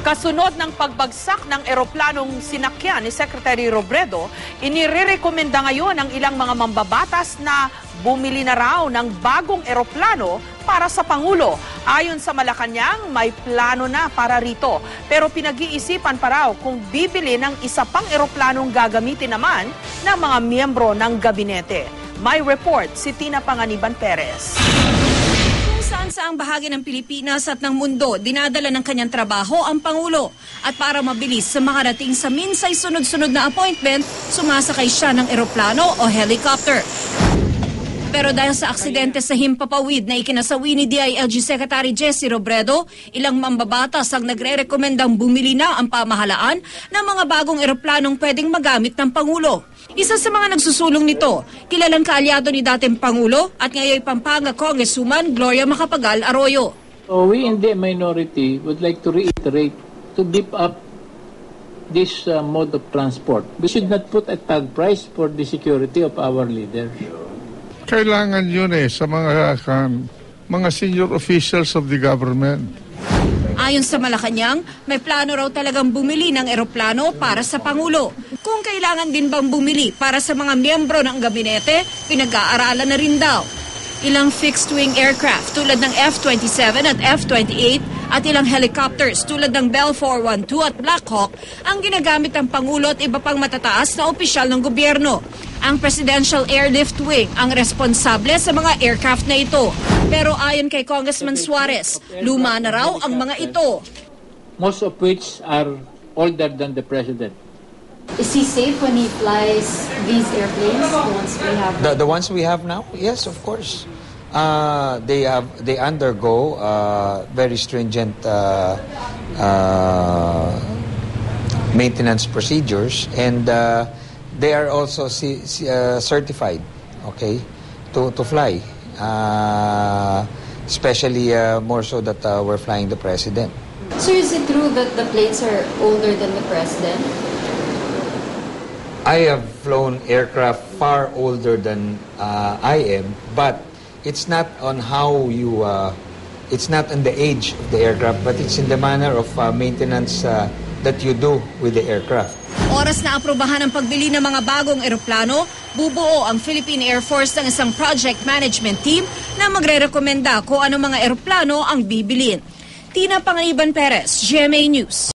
Kasunod ng pagbagsak ng eroplanong sinakyan ni Secretary Robredo, inirekomenda ngayon ng ilang mga mambabatas na bumili na raw ng bagong eroplano para sa Pangulo. Ayon sa Malacanang, may plano na para rito. Pero pinag-iisipan pa raw kung bibili ng isa pang eroplanong gagamitin naman ng mga miyembro ng gabinete. May report si Tina Panganiban Perez. Saan saang bahagi ng Pilipinas at ng mundo dinadala ng kanyang trabaho ang Pangulo. At para mabilis sa makarating sa minsay sunod-sunod na appointment, sumasakay siya ng eroplano o helicopter. Pero dahil sa aksidente sa Himpapawid na ikinasawi ni DILG Secretary Jesse Robredo, ilang mambabatas ang nagre-rekomendang bumili na ang pamahalaan ng mga bagong eroplanong pwedeng magamit ng Pangulo. Isa sa mga nagsusulong nito, kilalang kaalyado ni dating Pangulo at ngayon Pampanga Congresswoman Gloria Macapagal Arroyo. So we in the minority would like to reiterate to beef up this mode of transport. We should not put a tag price for the security of our leaders. Kailangan yun sa mga senior officials of the government. Ayon sa Malacanang, may plano raw talagang bumili ng eroplano para sa Pangulo. Kung kailangan din bang bumili para sa mga miyembro ng gabinete, pinag-aaralan na rin daw. Ilang fixed-wing aircraft tulad ng F-27 at F-28 at ilang helicopters tulad ng Bell 412 at Black Hawk ang ginagamit ng Pangulo at iba pang matataas na opisyal ng gobyerno. Ang Presidential Airlift Wing ang responsable sa mga aircraft na ito. Pero ayon kay Congressman Suarez, luma na raw ang mga ito. Most of which are older than the President. Is he safe when he flies these airplanes, the ones we have? The ones we have now? Yes, of course. They undergo very stringent maintenance procedures, and they are also certified, okay, to fly. Especially more so that we're flying the President. So is it true that the planes are older than the President? I have flown aircraft far older than I am, but it's not on how you, it's not on the age of the aircraft, but it's in the manner of maintenance that you do with the aircraft. Oras na aprobahan ang pagbili ng mga bagong eroplano, bubuo ang Philippine Air Force ng isang project management team na magre-rekomenda kung ano mga eroplano ang bibilin. Tina Panganiban Perez, GMA News.